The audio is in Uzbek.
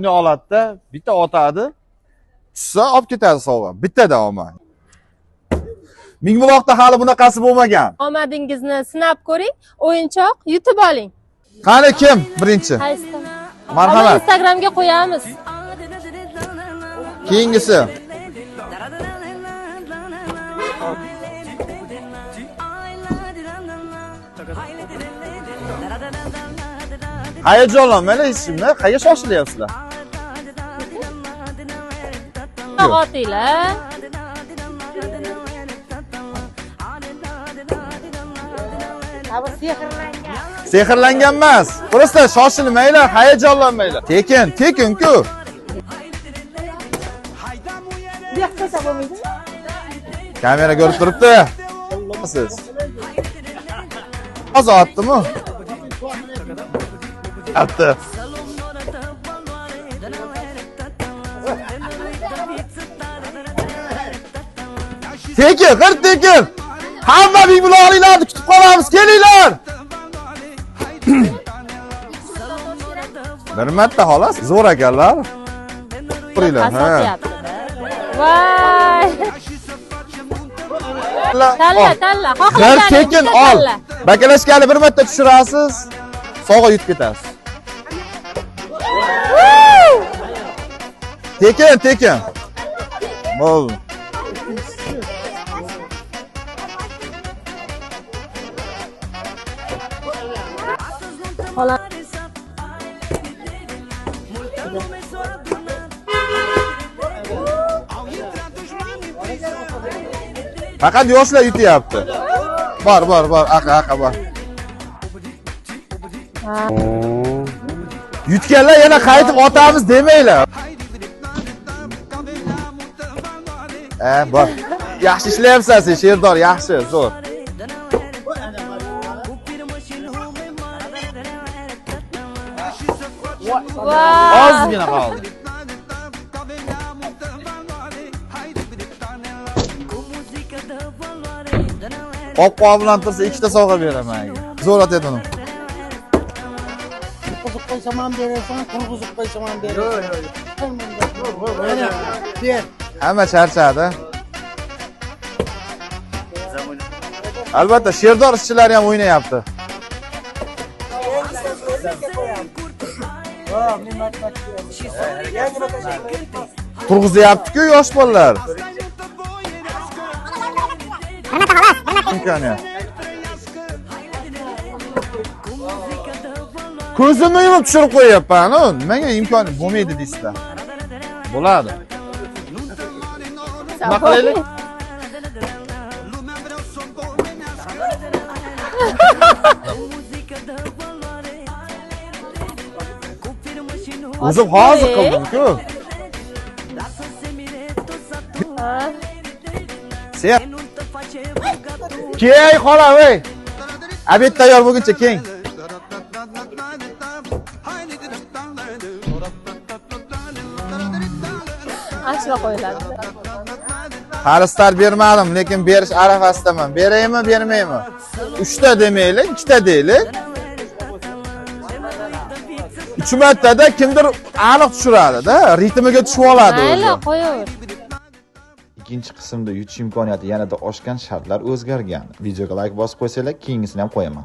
Oladida bitta otadi. Tushsa olib ketadi sovg'a. Bittada olma. Mingbuloqda hali bunaqasi bo'lmagan. Omadingizni sinab ko'ring, o'yinchoq yutib oling. Qani kim birinchi? Qaysi? Marhamat. Instagramga qo'yamiz. Keyingisi. Hayajonlanmanglar hech kimni. Qayerga shoshilyapsizlar? Otinglar. Sehrlangan emas. Просто shoshilmanglar, hayajonlanmanglar. Tekin-ku. Kamera ko'rib turibdi. Siz. Hozir otdimi? Otdi. Tekin. Hamma mingbuloqlarni kutib qolamiz, kelinglar. Bir marta xolos, zo'r ekanlar. Turinglar, ha. Voy! Tanla. Bir tekin ol. Bakalashkani bir marta tushirasiz, sovg'a yutib ketasiz. Tekin. Bo'ldi. Faqat yoshlar yutyapti. Bor, aqa bor. Yutganlar yana qaytib otamiz demanglar. Bor. Yaxshi ishlayapsan sen, Sherdor, yaxshi, zo'r. Ozgina qoldi. Qopqoq bilan tursa ikkita sovg'a beraman. Zo'r otadi uni. Qurg'izib qo'ysam ham berasan, qurg'izib qo'ysam ham berasan. Ber. Hamma charchadi. Albatta, Sherdor ishchilari ham o'ynayapti. Turg'izyapti-ku yosh bolalar. İmkoniyat. Ko'zimni yumib tushirib qo'yapman. Nimaga imkoniyat bo'lmaydi deysizlar? Bo'ladi. Nima qilaylik? O'zim hozir qildim-ku. Sen Keng xolam, ey. Obed tayyor bo'lguncha keng. Ashla qo'yiladi. Hali start bermadim, lekin berish arafasidaman. Beraymi, bermaymi? 3 ta demaylik, 2 ta deylik. 3 martada kimdir aniq tushiradi-da, ritmiga tushib oladi o'zi. Mayli, qo'yaver. Ikkinchi qismda yutish imkoniyati yanada oshgan, shartlar o'zgargan. Videoga like bosib qo'ysanglar, keyingisini ham qo'yaman.